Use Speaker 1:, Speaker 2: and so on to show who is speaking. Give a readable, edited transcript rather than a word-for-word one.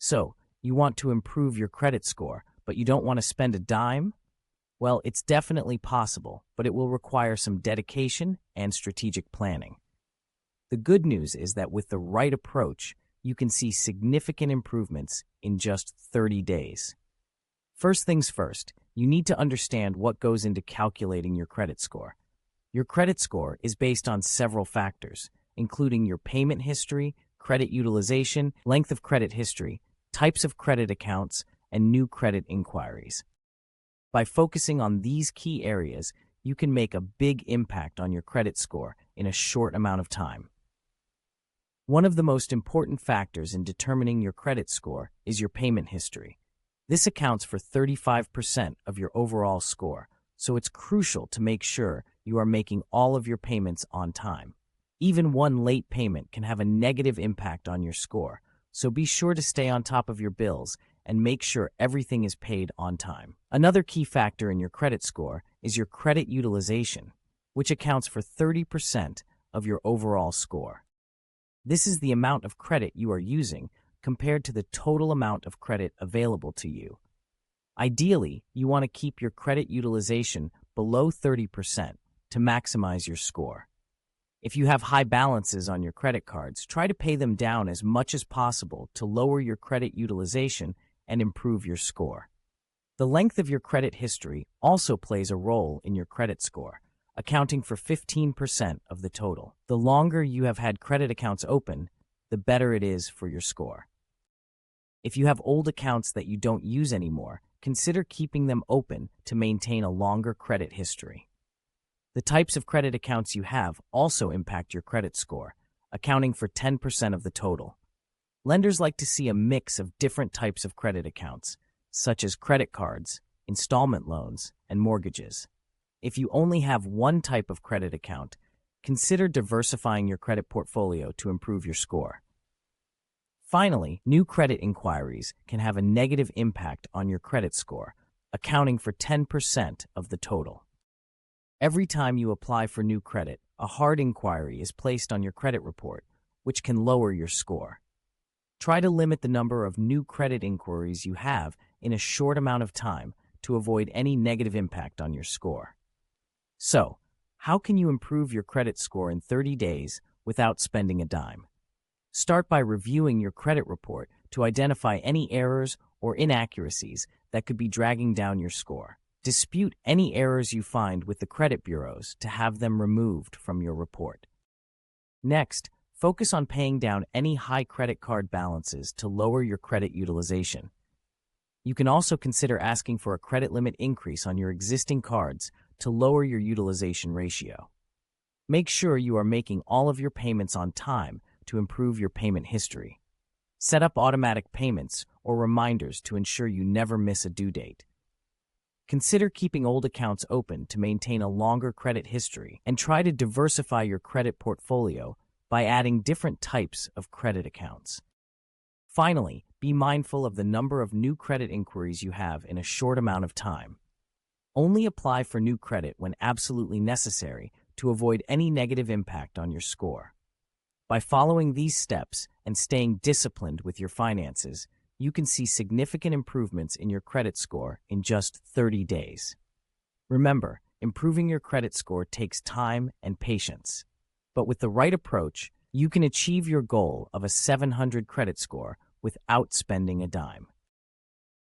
Speaker 1: So, you want to improve your credit score, but you don't want to spend a dime? Well, it's definitely possible, but it will require some dedication and strategic planning. The good news is that with the right approach, you can see significant improvements in just 30 days. First things first, you need to understand what goes into calculating your credit score. Your credit score is based on several factors, including your payment history, credit utilization, length of credit history, types of credit accounts, and new credit inquiries. By focusing on these key areas, you can make a big impact on your credit score in a short amount of time. One of the most important factors in determining your credit score is your payment history. This accounts for 35% of your overall score, so it's crucial to make sure you are making all of your payments on time. Even one late payment can have a negative impact on your score, so be sure to stay on top of your bills and make sure everything is paid on time. Another key factor in your credit score is your credit utilization, which accounts for 30% of your overall score. This is the amount of credit you are using compared to the total amount of credit available to you. Ideally, you want to keep your credit utilization below 30% to maximize your score. If you have high balances on your credit cards, try to pay them down as much as possible to lower your credit utilization and improve your score. The length of your credit history also plays a role in your credit score, accounting for 15% of the total. The longer you have had credit accounts open, the better it is for your score. If you have old accounts that you don't use anymore, consider keeping them open to maintain a longer credit history. The types of credit accounts you have also impact your credit score, accounting for 10% of the total. Lenders like to see a mix of different types of credit accounts, such as credit cards, installment loans, and mortgages. If you only have one type of credit account, consider diversifying your credit portfolio to improve your score. Finally, new credit inquiries can have a negative impact on your credit score, accounting for 10% of the total. Every time you apply for new credit, a hard inquiry is placed on your credit report, which can lower your score. Try to limit the number of new credit inquiries you have in a short amount of time to avoid any negative impact on your score. So, how can you improve your credit score in 30 days without spending a dime? Start by reviewing your credit report to identify any errors or inaccuracies that could be dragging down your score. Dispute any errors you find with the credit bureaus to have them removed from your report. Next, focus on paying down any high credit card balances to lower your credit utilization. You can also consider asking for a credit limit increase on your existing cards to lower your utilization ratio. Make sure you are making all of your payments on time to improve your payment history. Set up automatic payments or reminders to ensure you never miss a due date. Consider keeping old accounts open to maintain a longer credit history, and try to diversify your credit portfolio by adding different types of credit accounts. Finally, be mindful of the number of new credit inquiries you have in a short amount of time. Only apply for new credit when absolutely necessary to avoid any negative impact on your score. By following these steps and staying disciplined with your finances, you can see significant improvements in your credit score in just 30 days. Remember, improving your credit score takes time and patience. But with the right approach, you can achieve your goal of a 700 credit score without spending a dime.